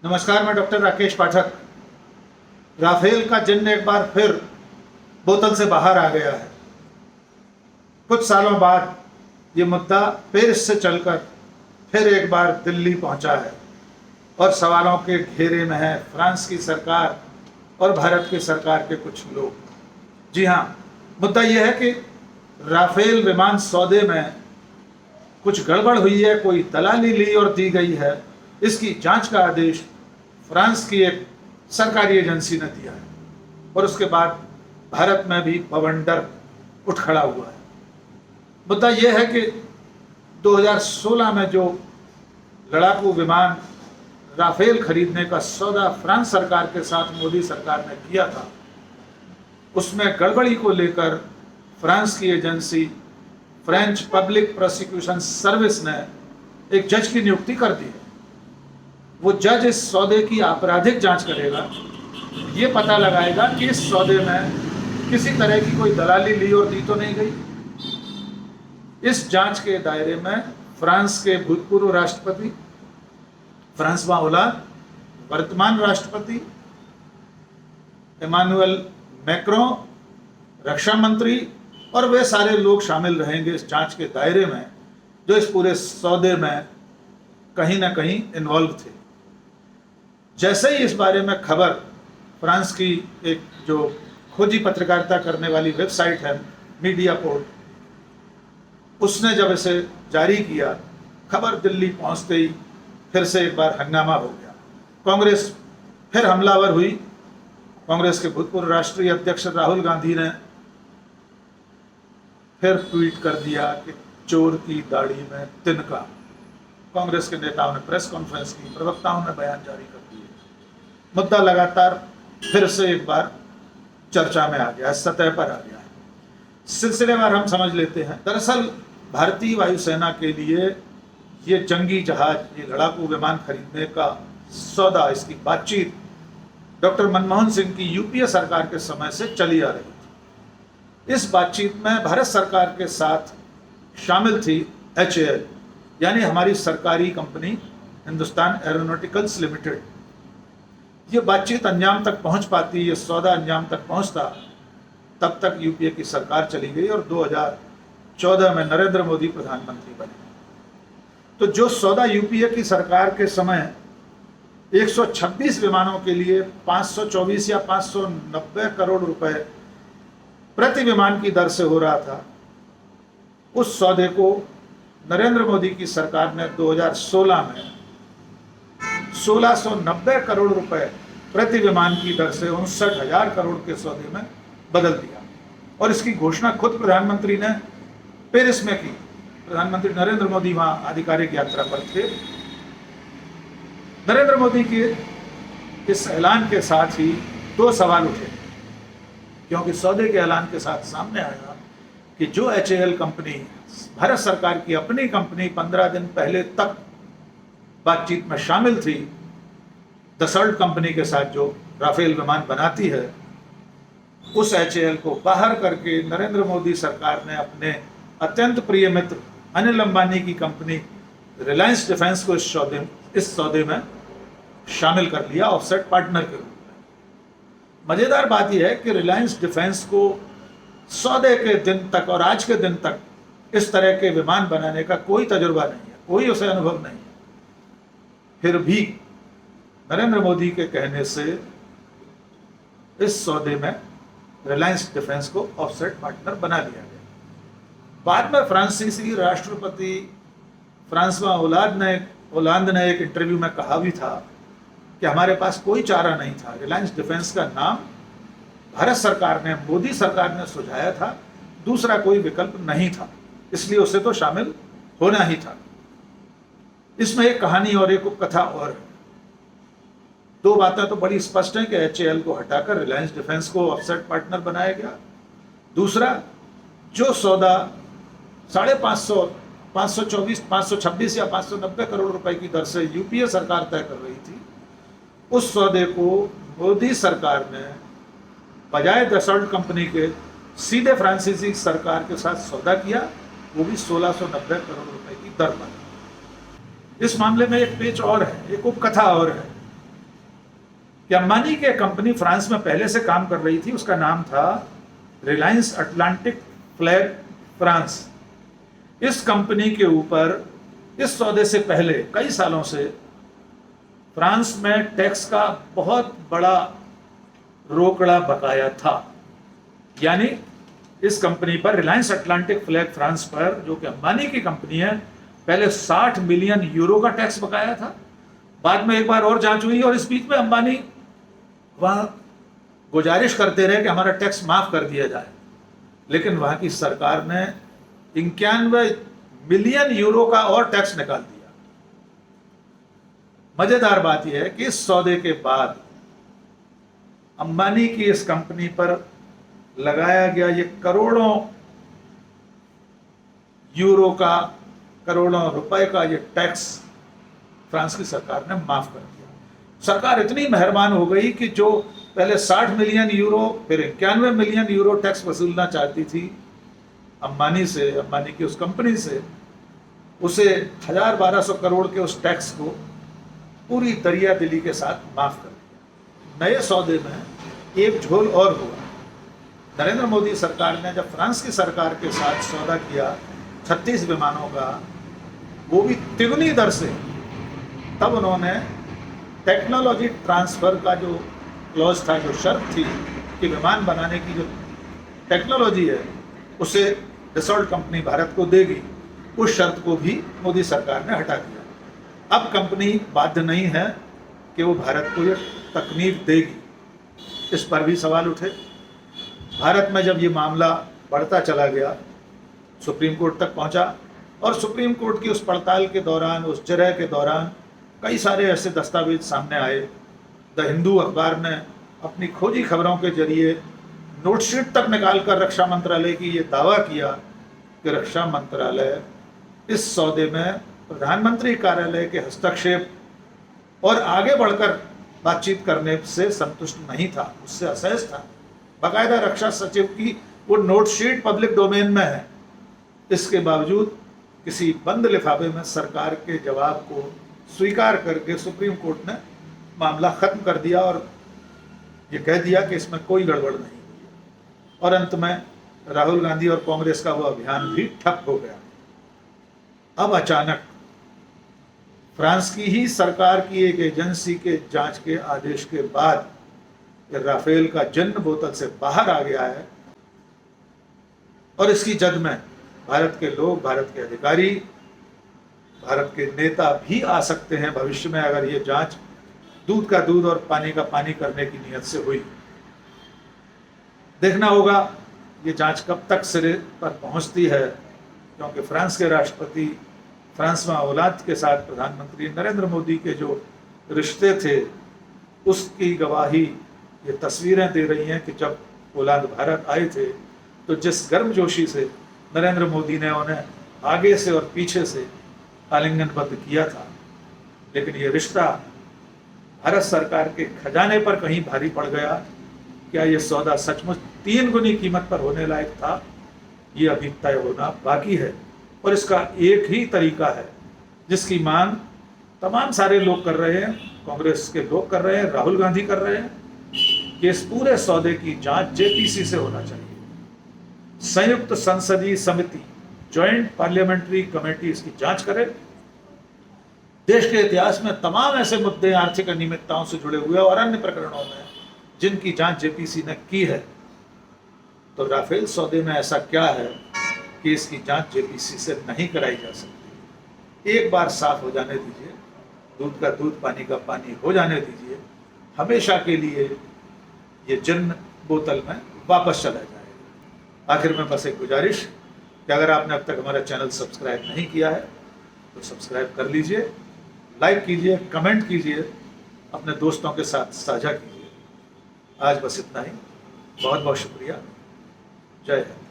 नमस्कार, मैं डॉक्टर राकेश पाठक। राफेल का जिन्न एक बार फिर बोतल से बाहर आ गया है। कुछ सालों बाद ये मुद्दा पेरिस से चलकर फिर एक बार दिल्ली पहुंचा है और सवालों के घेरे में है फ्रांस की सरकार और भारत की सरकार के कुछ लोग। जी हाँ, मुद्दा यह है कि राफेल विमान सौदे में कुछ गड़बड़ हुई है, कोई दलाली ली और दी गई है। इसकी जांच का आदेश फ्रांस की एक सरकारी एजेंसी ने दिया है और उसके बाद भारत में भी बवंडर उठ खड़ा हुआ है। मुद्दा यह है कि 2016 में जो लड़ाकू विमान राफेल खरीदने का सौदा फ्रांस सरकार के साथ मोदी सरकार ने किया था, उसमें गड़बड़ी को लेकर फ्रांस की agency French public prosecution service ने एक जज की नियुक्ति कर दी है। वो जज इस सौदे की आपराधिक जांच करेगा, ये पता लगाएगा कि इस सौदे में किसी तरह की कोई दलाली ली और दी तो नहीं गई। इस जांच के दायरे में फ्रांस के भूतपूर्व राष्ट्रपति फ्रांसवा ओलांद, वर्तमान राष्ट्रपति इमानुएल मैक्रों, रक्षा मंत्री और वे सारे लोग शामिल रहेंगे इस जांच के दायरे में, जो इस पूरे सौदे में कहीं ना कहीं इन्वॉल्व थे। जैसे ही इस बारे में खबर फ्रांस की एक जो खोजी पत्रकारिता करने वाली वेबसाइट है मीडिया पोर्ट, उसने जब इसे जारी किया, खबर दिल्ली पहुंचते ही फिर से एक बार हंगामा हो गया। कांग्रेस फिर हमलावर हुई। कांग्रेस के भूतपूर्व राष्ट्रीय अध्यक्ष राहुल गांधी ने फिर ट्वीट कर दिया कि चोर की दाढ़ी में तिनका। कांग्रेस के नेताओं ने प्रेस कॉन्फ्रेंस की, प्रवक्ताओं ने बयान जारी कर दिए। मुद्दा लगातार फिर से एक बार चर्चा में आ गया है, सतह पर आ गया है। सिलसिलेवार हम समझ लेते हैं। दरअसल भारतीय वायुसेना के लिए ये जंगी जहाज, ये लड़ाकू विमान खरीदने का सौदा, इसकी बातचीत डॉक्टर मनमोहन सिंह की यूपीए सरकार के समय से चली आ रही थी। इस बातचीत में भारत सरकार के साथ शामिल थी HAL, यानी हमारी सरकारी कंपनी हिंदुस्तान एरोनॉटिकल्स लिमिटेड। ये बातचीत अंजाम तक पहुंच पाती, ये सौदा अंजाम तक पहुंचता, तब तक यूपीए की सरकार चली गई और 2014 में नरेंद्र मोदी प्रधानमंत्री बने। तो जो सौदा यूपीए की सरकार के समय 126 विमानों के लिए 524 या 590 करोड़ रुपए प्रति विमान की दर से हो रहा था, उस सौदे को नरेंद्र मोदी की सरकार ने 2016 में 1690 करोड़ रुपए प्रति विमान की दर से 59,000 करोड़ के सौदे में बदल दिया। और इसकी घोषणा खुद प्रधानमंत्री ने पेरिस में की। प्रधानमंत्री नरेंद्र मोदी वहां आधिकारिक यात्रा पर थे। नरेंद्र मोदी के इस ऐलान के साथ ही दो सवाल उठे, क्योंकि सौदे के ऐलान के साथ सामने आया कि जो HAL कंपनी, भारत सरकार की अपनी कंपनी, 15 दिन पहले तक बातचीत में शामिल थी दसॉल्ट कंपनी के साथ जो राफेल विमान बनाती है, उस HAL को बाहर करके नरेंद्र मोदी सरकार ने अपने अत्यंत प्रिय मित्र अनिल अंबानी की कंपनी रिलायंस डिफेंस को इस सौदे में शामिल कर लिया ऑफसेट पार्टनर के रूप में। मजेदार बात यह है कि रिलायंस डिफेंस को सौदे के दिन तक और आज के दिन तक इस तरह के विमान बनाने का कोई तजुर्बा नहीं है, कोई उसे अनुभव नहीं है। फिर भी नरेंद्र मोदी के कहने से इस सौदे में रिलायंस डिफेंस को ऑफसेट पार्टनर बना लिया गया। बाद में फ्रांसीसी राष्ट्रपति फ्रांसवा ओलांद ने एक इंटरव्यू में कहा भी था कि हमारे पास कोई चारा नहीं था। रिलायंस डिफेंस का नाम भारत सरकार ने, मोदी सरकार ने सुझाया था, दूसरा कोई विकल्प नहीं था, इसलिए उसे तो शामिल होना ही था। इसमें एक कहानी और एक उपकथा और है। दो बातें तो बड़ी स्पष्ट हैं कि HAL को हटाकर रिलायंस डिफेंस को ऑफसेट पार्टनर बनाया गया। दूसरा, जो सौदा 550, 524, 526 या 590 करोड़ रुपए की दर से यूपीए सरकार तय कर रही थी, उस सौदे को मोदी सरकार ने बजाय दसॉल्ट कंपनी के सीधे फ्रांसीसी सरकार के साथ सौदा किया, वो भी 1690 करोड़ रुपए की दर पर। इस मामले में एक पेच और है, एक उपकथा और है। कि अंबानी की कंपनी फ्रांस में पहले से काम कर रही थी, उसका नाम था रिलायंस अटलांटिक फ्लैग फ्रांस। इस कंपनी के ऊपर इस सौदे से पहले कई सालों से फ्रांस में टैक्स का बहुत बड़ा रोकड़ा बकाया था। यानी इस कंपनी पर, रिलायंस अटलांटिक फ्लैग फ्रांस पर, जो कि अंबानी की कंपनी है, पहले 60 मिलियन यूरो का टैक्स बकाया था। बाद में एक बार और जांच हुई और इस बीच में अंबानी वहां गुजारिश करते रहे कि हमारा टैक्स माफ कर दिया जाए, लेकिन वहां की सरकार ने 91 मिलियन यूरो का और टैक्स निकाल दिया। मजेदार बात यह है कि इस सौदे के बाद अंबानी की इस कंपनी पर लगाया गया ये करोड़ों यूरो का, करोड़ों रुपए का ये टैक्स फ्रांस की सरकार ने माफ कर दिया। सरकार इतनी मेहरबान हो गई कि जो पहले 60 मिलियन यूरो फिर 91 मिलियन यूरो टैक्स वसूलना चाहती थी अंबानी से, अंबानी की उस कंपनी से, उसे 1000-1200 करोड़ के उस टैक्स को पूरी दरिया दिली के साथ माफ कर दिया। नए सौदे में एक झोल और हुआ। नरेंद्र मोदी सरकार ने जब फ्रांस की सरकार के साथ सौदा किया 36 विमानों का, वो भी तिगुनी दर से, तब उन्होंने टेक्नोलॉजी ट्रांसफर का जो क्लॉज था, जो शर्त थी कि विमान बनाने की जो टेक्नोलॉजी है उसे डसॉल्ट कंपनी भारत को देगी, उस शर्त को भी मोदी सरकार ने हटा दिया। अब कंपनी बाध्य नहीं है कि वो भारत को ये तकनीक देगी। इस पर भी सवाल उठे। भारत में जब ये मामला बढ़ता चला गया, सुप्रीम कोर्ट तक पहुंचा, और सुप्रीम कोर्ट की उस पड़ताल के दौरान, उस जरह के दौरान कई सारे ऐसे दस्तावेज सामने आए। द हिंदू अखबार ने अपनी खोजी खबरों के जरिए नोटशीट तक निकालकर रक्षा मंत्रालय की ये दावा किया कि रक्षा मंत्रालय इस सौदे में प्रधानमंत्री कार्यालय के हस्तक्षेप और आगे बढ़कर बातचीत करने से संतुष्ट नहीं था, उससे असहज था। बाकायदा रक्षा सचिव की वो नोटशीट पब्लिक डोमेन में है। इसके बावजूद किसी बंद लिफाफे में सरकार के जवाब को स्वीकार करके सुप्रीम कोर्ट ने मामला खत्म कर दिया और ये कह दिया कि इसमें कोई गड़बड़ नहीं हुई। और अंत में राहुल गांधी और कांग्रेस का वो अभियान भी ठप हो गया। अब अचानक फ्रांस की ही सरकार की एक एजेंसी के जांच के आदेश के बाद राफेल का जन्म बोतल से बाहर आ गया है, और इसकी जद में भारत के लोग, भारत के अधिकारी, भारत के नेता भी आ सकते हैं भविष्य में, अगर ये जांच दूध का दूध और पानी का पानी करने की नीयत से हुई। देखना होगा ये जांच कब तक सिरे पर पहुंचती है, क्योंकि फ्रांस के राष्ट्रपति फ्रांस में औलाद के साथ प्रधानमंत्री नरेंद्र मोदी के जो रिश्ते थे उसकी गवाही ये तस्वीरें दे रही हैं कि जब औलाद भारत आए थे तो जिस गर्मजोशी से नरेंद्र मोदी ने उन्हें आगे से और पीछे से आलिंगनबद्ध किया था, लेकिन ये रिश्ता भारत सरकार के खजाने पर कहीं भारी पड़ गया। क्या ये सौदा सचमुच 3 गुनी कीमत पर होने लायक था, ये अभी तय होना बाकी है। और इसका एक ही तरीका है जिसकी मांग तमाम सारे लोग कर रहे हैं, कांग्रेस के लोग कर रहे हैं, राहुल गांधी कर रहे हैं, कि इस पूरे सौदे की जांच जेपीसी से होना चाहिए। संयुक्त संसदीय समिति, ज्वाइंट पार्लियामेंट्री कमेटी इसकी जांच करे। देश के इतिहास में तमाम ऐसे मुद्दे आर्थिक अनियमितताओं से जुड़े हुए और अन्य प्रकरणों में जिनकी जांच जेपीसी ने की है, तो राफेल सौदे में ऐसा क्या है कि इसकी जांच जेपीसी से नहीं कराई जा सकती। एक बार साफ हो जाने दीजिए, दूध का दूध पानी का पानी हो जाने दीजिए, हमेशा के लिए ये जन्म बोतल में वापस चला जाएगा। आखिर में बस एक गुजारिश कि अगर आपने अब तक हमारा चैनल सब्सक्राइब नहीं किया है तो सब्सक्राइब कर लीजिए, लाइक कीजिए, कमेंट कीजिए, अपने दोस्तों के साथ साझा कीजिए। आज बस इतना ही। बहुत बहुत शुक्रिया। जय हिंद।